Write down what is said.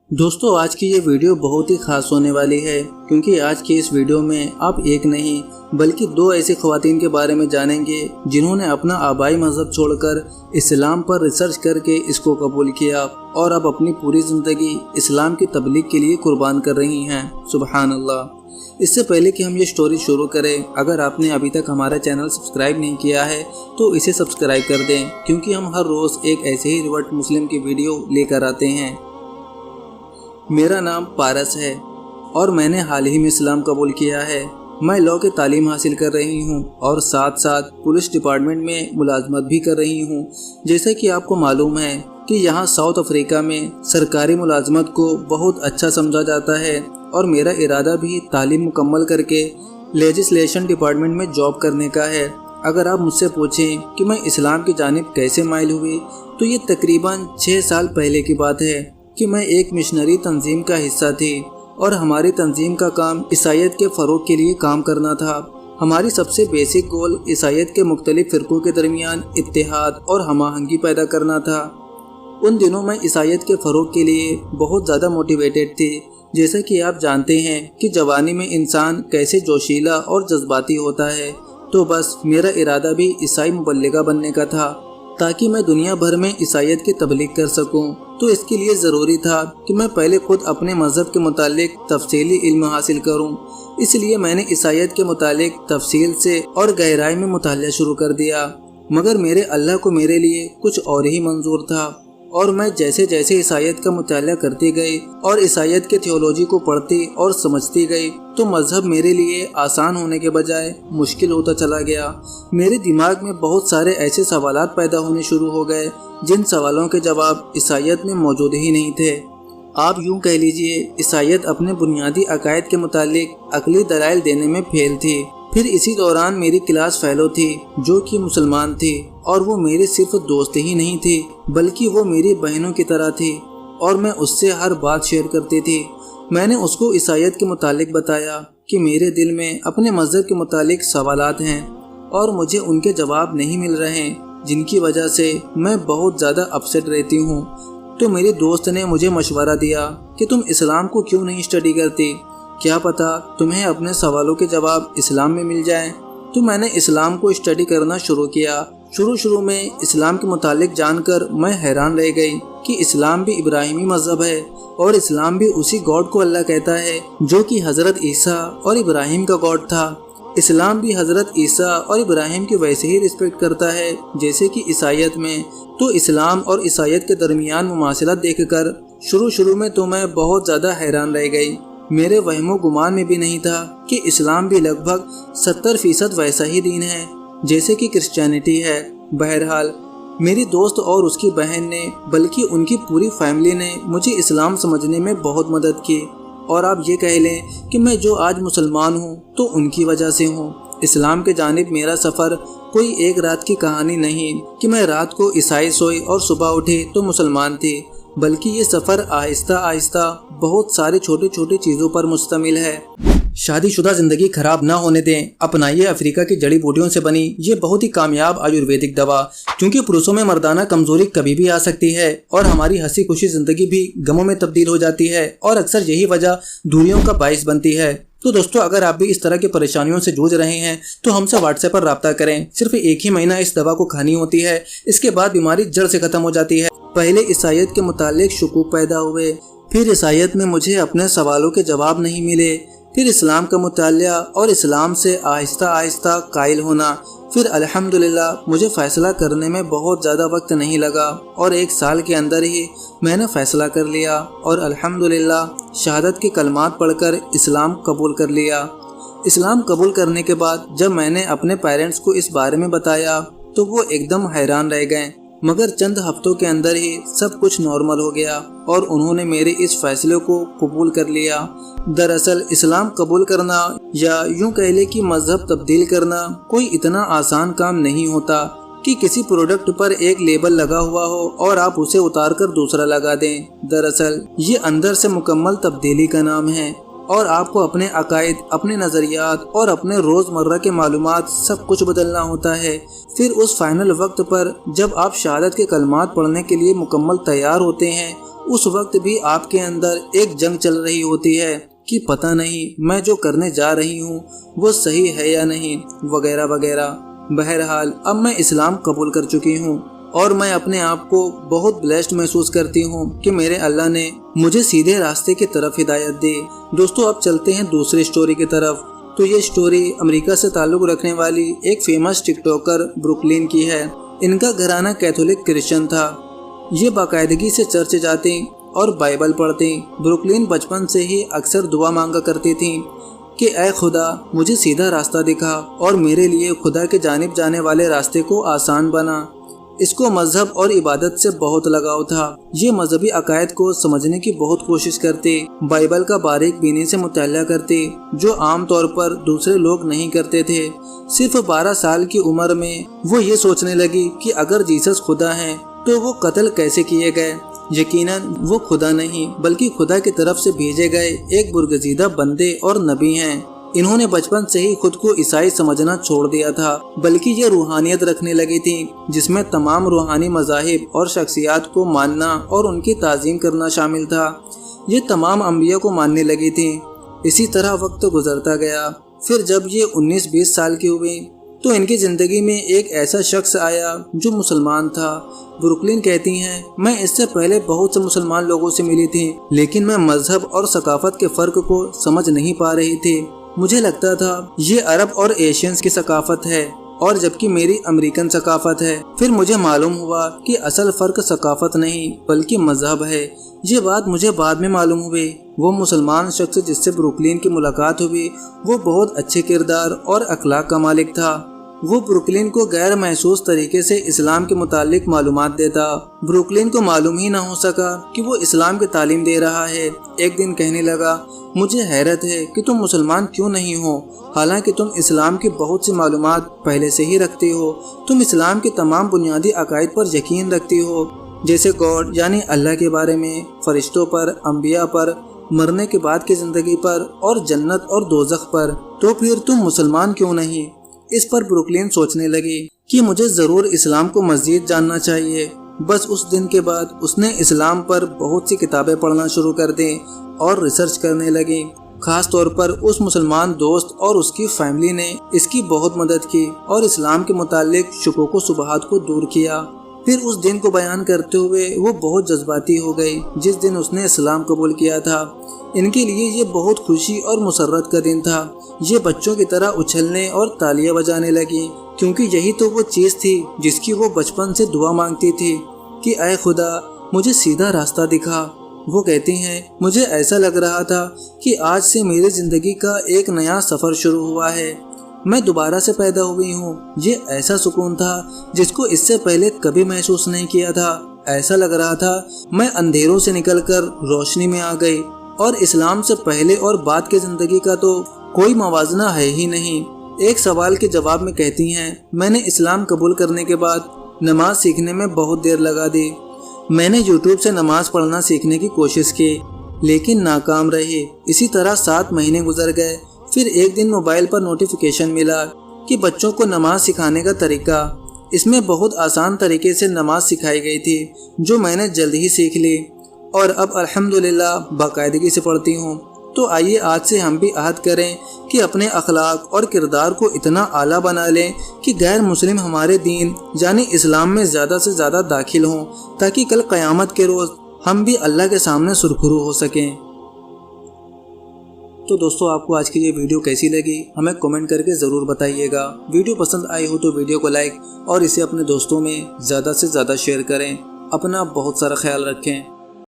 دوستو آج کی یہ ویڈیو بہت ہی خاص ہونے والی ہے کیونکہ آج کی اس ویڈیو میں آپ ایک نہیں بلکہ دو ایسی خواتین کے بارے میں جانیں گے جنہوں نے اپنا آبائی مذہب چھوڑ کر اسلام پر ریسرچ کر کے اس کو قبول کیا اور اب اپنی پوری زندگی اسلام کی تبلیغ کے لیے قربان کر رہی ہیں۔ سبحان اللہ۔ اس سے پہلے کہ ہم یہ سٹوری شروع کریں، اگر آپ نے ابھی تک ہمارا چینل سبسکرائب نہیں کیا ہے تو اسے سبسکرائب کر دیں کیونکہ ہم ہر روز ایک ایسے ہی ریورٹ مسلم کی ویڈیو لے کر آتے ہیں۔ میرا نام پارس ہے اور میں نے حال ہی میں اسلام قبول کیا ہے۔ میں لاء کی تعلیم حاصل کر رہی ہوں اور ساتھ ساتھ پولیس ڈپارٹمنٹ میں ملازمت بھی کر رہی ہوں۔ جیسا کہ آپ کو معلوم ہے کہ یہاں ساؤتھ افریقہ میں سرکاری ملازمت کو بہت اچھا سمجھا جاتا ہے اور میرا ارادہ بھی تعلیم مکمل کر کے لیجسلیشن ڈپارٹمنٹ میں جاب کرنے کا ہے۔ اگر آپ مجھ سے پوچھیں کہ میں اسلام کی جانب کیسے مائل ہوئی تو یہ تقریباً 6 سال پہلے کی بات ہے کہ میں ایک مشنری تنظیم کا حصہ تھی اور ہماری تنظیم کا کام عیسائیت کے فروغ کے لیے کام کرنا تھا۔ ہماری سب سے بیسک گول عیسائیت کے مختلف فرقوں کے درمیان اتحاد اور ہم آہنگی پیدا کرنا تھا۔ ان دنوں میں عیسائیت کے فروغ کے لیے بہت زیادہ موٹیویٹڈ تھی۔ جیسا کہ آپ جانتے ہیں کہ جوانی میں انسان کیسے جوشیلا اور جذباتی ہوتا ہے، تو بس میرا ارادہ بھی عیسائی مبلغہ بننے کا تھا تاکہ میں دنیا بھر میں عیسائیت کی تبلیغ کر سکوں۔ تو اس کے لیے ضروری تھا کہ میں پہلے خود اپنے مذہب کے متعلق تفصیلی علم حاصل کروں۔ اس لیے میں نے عیسائیت کے متعلق تفصیل سے اور گہرائی میں مطالعہ شروع کر دیا، مگر میرے اللہ کو میرے لیے کچھ اور ہی منظور تھا، اور میں جیسے جیسے عیسائیت کا مطالعہ کرتی گئی اور عیسائیت کے تھیولوجی کو پڑھتی اور سمجھتی گئی تو مذہب میرے لیے آسان ہونے کے بجائے مشکل ہوتا چلا گیا۔ میرے دماغ میں بہت سارے ایسے سوالات پیدا ہونے شروع ہو گئے جن سوالوں کے جواب عیسائیت میں موجود ہی نہیں تھے۔ آپ یوں کہہ لیجئے عیسائیت اپنے بنیادی عقائد کے متعلق عقلی دلائل دینے میں فیل تھی۔ پھر اسی دوران میری کلاس فیلو تھی جو کہ مسلمان تھی، اور وہ میری صرف دوست ہی نہیں تھی بلکہ وہ میری بہنوں کی طرح تھی اور میں اس سے ہر بات شیئر کرتی تھی۔ میں نے اس کو عیسائیت کے متعلق بتایا کہ میرے دل میں اپنے مذہب کے متعلق سوالات ہیں اور مجھے ان کے جواب نہیں مل رہے، جن کی وجہ سے میں بہت زیادہ اپسیٹ رہتی ہوں۔ تو میری دوست نے مجھے مشورہ دیا کہ تم اسلام کو کیوں نہیں اسٹڈی کرتی، کیا پتہ تمہیں اپنے سوالوں کے جواب اسلام میں مل جائیں۔ تو میں نے اسلام کو اسٹڈی کرنا شروع کیا۔ شروع میں اسلام کے متعلق جان کر میں حیران رہ گئی کہ اسلام بھی ابراہیمی مذہب ہے اور اسلام بھی اسی گاڈ کو اللہ کہتا ہے جو کہ حضرت عیسیٰ اور ابراہیم کا گاڈ تھا۔ اسلام بھی حضرت عیسیٰ اور ابراہیم کی ویسے ہی رسپیکٹ کرتا ہے جیسے کہ عیسائیت میں۔ تو اسلام اور عیسائیت کے درمیان مماثلت دیکھ کر شروع میں تو میں بہت زیادہ حیران رہ گئی۔ میرے وہم و گمان میں بھی نہیں تھا کہ اسلام بھی لگ بھگ 70% ویسا ہی دین ہے جیسے کہ کرسچینٹی ہے۔ بہرحال میری دوست اور اس کی بہن نے بلکہ ان کی پوری فیملی نے مجھے اسلام سمجھنے میں بہت مدد کی، اور آپ یہ کہہ لیں کہ میں جو آج مسلمان ہوں تو ان کی وجہ سے ہوں۔ اسلام کے جانب میرا سفر کوئی ایک رات کی کہانی نہیں کہ میں رات کو عیسائی سوئی اور صبح اٹھی تو مسلمان تھی، بلکہ یہ سفر آہستہ آہستہ بہت ساری چھوٹی چھوٹی چیزوں پر مشتمل ہے۔ شادی شدہ زندگی خراب نہ ہونے دیں، اپنائیے افریقہ کی جڑی بوٹیوں سے بنی یہ بہت ہی کامیاب آیورویدک دوا، کیونکہ پروسوں میں مردانہ کمزوری کبھی بھی آ سکتی ہے اور ہماری ہنسی خوشی زندگی بھی غموں میں تبدیل ہو جاتی ہے، اور اکثر یہی وجہ دوریوں کا باعث بنتی ہے۔ تو دوستو اگر آپ بھی اس طرح کی پریشانیوں سے جوجھ رہے ہیں تو ہم سے واٹس ایپ پر رابطہ کریں۔ صرف 1 ہی مہینہ اس دوا کو کھانی ہوتی ہے، اس کے بعد بیماری جڑ سے ختم ہو جاتی ہے۔ پہلے عیسائیت کے متعلق شکوک پیدا ہوئے، پھر عیسائیت میں مجھے اپنے سوالوں کے جواب نہیں ملے، پھر اسلام کا مطالعہ اور اسلام سے آہستہ آہستہ قائل ہونا، پھر الحمدللہ مجھے فیصلہ کرنے میں بہت زیادہ وقت نہیں لگا اور 1 سال کے اندر ہی میں نے فیصلہ کر لیا اور الحمدللہ شہادت کے کلمات پڑھ کر اسلام قبول کر لیا۔ اسلام قبول کرنے کے بعد جب میں نے اپنے پیرنٹس کو اس بارے میں بتایا تو وہ ایک دم حیران رہ گئے، مگر چند ہفتوں کے اندر ہی سب کچھ نارمل ہو گیا اور انہوں نے میرے اس فیصلے کو قبول کر لیا۔ دراصل اسلام قبول کرنا یا یوں کہہ لے کہ مذہب تبدیل کرنا کوئی اتنا آسان کام نہیں ہوتا کہ کسی پروڈکٹ پر ایک لیبل لگا ہوا ہو اور آپ اسے اتار کر دوسرا لگا دیں۔ دراصل یہ اندر سے مکمل تبدیلی کا نام ہے۔ اور آپ کو اپنے عقائد، اپنے نظریات اور اپنے روزمرہ کے معلومات سب کچھ بدلنا ہوتا ہے۔ پھر اس فائنل وقت پر جب آپ شہادت کے کلمات پڑھنے کے لیے مکمل تیار ہوتے ہیں، اس وقت بھی آپ کے اندر ایک جنگ چل رہی ہوتی ہے کہ پتہ نہیں میں جو کرنے جا رہی ہوں وہ صحیح ہے یا نہیں، وغیرہ وغیرہ۔ بہرحال اب میں اسلام قبول کر چکی ہوں اور میں اپنے آپ کو بہت بلیسڈ محسوس کرتی ہوں کہ میرے اللہ نے مجھے سیدھے راستے کی طرف ہدایت دی۔ دوستو اب چلتے ہیں دوسری سٹوری کی طرف۔ تو یہ سٹوری امریکہ سے تعلق رکھنے والی ایک فیمس ٹک ٹاکر بروکلین کی ہے۔ ان کا گھرانہ کیتھولک کرسچن تھا۔ یہ باقاعدگی سے چرچ جاتی اور بائبل پڑھتی۔ بروکلین بچپن سے ہی اکثر دعا مانگا کرتی تھی کہ اے خدا مجھے سیدھا راستہ دکھا اور میرے لیے خدا کی جانب جانے والے راستے کو آسان بنا۔ اس کو مذہب اور عبادت سے بہت لگاؤ تھا۔ یہ مذہبی عقائد کو سمجھنے کی بہت کوشش کرتی، بائبل کا باریک بینی سے مطالعہ کرتی جو عام طور پر دوسرے لوگ نہیں کرتے تھے۔ صرف 12 سال کی عمر میں وہ یہ سوچنے لگی کہ اگر جیسس خدا ہیں تو وہ قتل کیسے کیے گئے؟ یقیناً وہ خدا نہیں بلکہ خدا کی طرف سے بھیجے گئے ایک برگزیدہ بندے اور نبی ہیں۔ انہوں نے بچپن سے ہی خود کو عیسائی سمجھنا چھوڑ دیا تھا، بلکہ یہ روحانیت رکھنے لگی تھی جس میں تمام روحانی مذاہب اور شخصیات کو ماننا اور ان کی تعظیم کرنا شامل تھا۔ یہ تمام انبیاء کو ماننے لگی تھی۔ اسی طرح وقت گزرتا گیا۔ پھر جب یہ 19-20 سال کی ہوئی تو ان کی زندگی میں ایک ایسا شخص آیا جو مسلمان تھا۔ بروکلین کہتی ہیں میں اس سے پہلے بہت سے مسلمان لوگوں سے ملی تھی، لیکن میں مذہب اور ثقافت کے فرق کو سمجھ نہیں پا رہی تھی۔ مجھے لگتا تھا یہ عرب اور ایشینز کی ثقافت ہے اور جبکہ میری امریکن ثقافت ہے۔ پھر مجھے معلوم ہوا کہ اصل فرق ثقافت نہیں بلکہ مذہب ہے۔ یہ بات مجھے بعد میں معلوم ہوئی۔ وہ مسلمان شخص جس سے بروکلین کی ملاقات ہوئی وہ بہت اچھے کردار اور اخلاق کا مالک تھا۔ وہ بروکلین کو غیر محسوس طریقے سے اسلام کے متعلق معلومات دیتا۔ بروکلین کو معلوم ہی نہ ہو سکا کہ وہ اسلام کی تعلیم دے رہا ہے۔ ایک دن کہنے لگا مجھے حیرت ہے کہ تم مسلمان کیوں نہیں ہو، حالانکہ تم اسلام کی بہت سی معلومات پہلے سے ہی رکھتے ہو۔ تم اسلام کے تمام بنیادی عقائد پر یقین رکھتے ہو، جیسے گاڈ یعنی اللہ کے بارے میں، فرشتوں پر، انبیاء پر، مرنے کے بعد کی زندگی پر اور جنت اور دوزخ پر۔ تو پھر تم مسلمان کیوں نہیں؟ اس پر بروکلین سوچنے لگی کہ مجھے ضرور اسلام کو مزید جاننا چاہیے۔ بس اس دن کے بعد اس نے اسلام پر بہت سی کتابیں پڑھنا شروع کر دیں اور ریسرچ کرنے لگی۔ خاص طور پر اس مسلمان دوست اور اس کی فیملی نے اس کی بہت مدد کی اور اسلام کے متعلق شکوک و شبہات کو دور کیا۔ پھر اس دن کو بیان کرتے ہوئے وہ بہت جذباتی ہو گئی جس دن اس نے اسلام قبول کیا تھا۔ ان کے لیے یہ بہت خوشی اور مسرت کا دن تھا۔ یہ بچوں کی طرح اچھلنے اور تالیاں بجانے لگی کیونکہ یہی تو وہ چیز تھی جس کی وہ بچپن سے دعا مانگتی تھی کہ اے خدا مجھے سیدھا راستہ دکھا۔ وہ کہتی ہیں مجھے ایسا لگ رہا تھا کہ آج سے میری زندگی کا ایک نیا سفر شروع ہوا ہے۔ میں دوبارہ سے پیدا ہوئی ہوں۔ یہ ایسا سکون تھا جس کو اس سے پہلے کبھی محسوس نہیں کیا تھا۔ ایسا لگ رہا تھا میں اندھیروں سے نکل کر روشنی میں آ گئی اور اسلام سے پہلے اور بعد کی زندگی کا تو کوئی موازنہ ہے ہی نہیں۔ ایک سوال کے جواب میں کہتی ہیں میں نے اسلام قبول کرنے کے بعد نماز سیکھنے میں بہت دیر لگا دی۔ میں نے یوٹیوب سے نماز پڑھنا سیکھنے کی کوشش کی لیکن ناکام رہی۔ اسی طرح 7 مہینے گزر گئے۔ پھر ایک دن موبائل پر نوٹیفیکیشن ملا کہ بچوں کو نماز سکھانے کا طریقہ۔ اس میں بہت آسان طریقے سے نماز سکھائی گئی تھی جو میں نے جلد ہی سیکھ لی اور اب الحمدللہ باقاعدگی سے پڑھتی ہوں۔ تو آئیے آج سے ہم بھی عہد کریں کہ اپنے اخلاق اور کردار کو اتنا اعلیٰ بنا لیں کہ غیر مسلم ہمارے دین یعنی اسلام میں زیادہ سے زیادہ داخل ہوں تاکہ کل قیامت کے روز ہم بھی اللہ کے سامنے سرخرو ہو سکیں۔ تو دوستو آپ کو آج کی یہ ویڈیو کیسی لگی ہمیں کمنٹ کر کے ضرور بتائیے گا۔ ویڈیو پسند آئی ہو تو ویڈیو کو لائک اور اسے اپنے دوستوں میں زیادہ سے زیادہ شیئر کریں۔ اپنا بہت سارا خیال رکھیں۔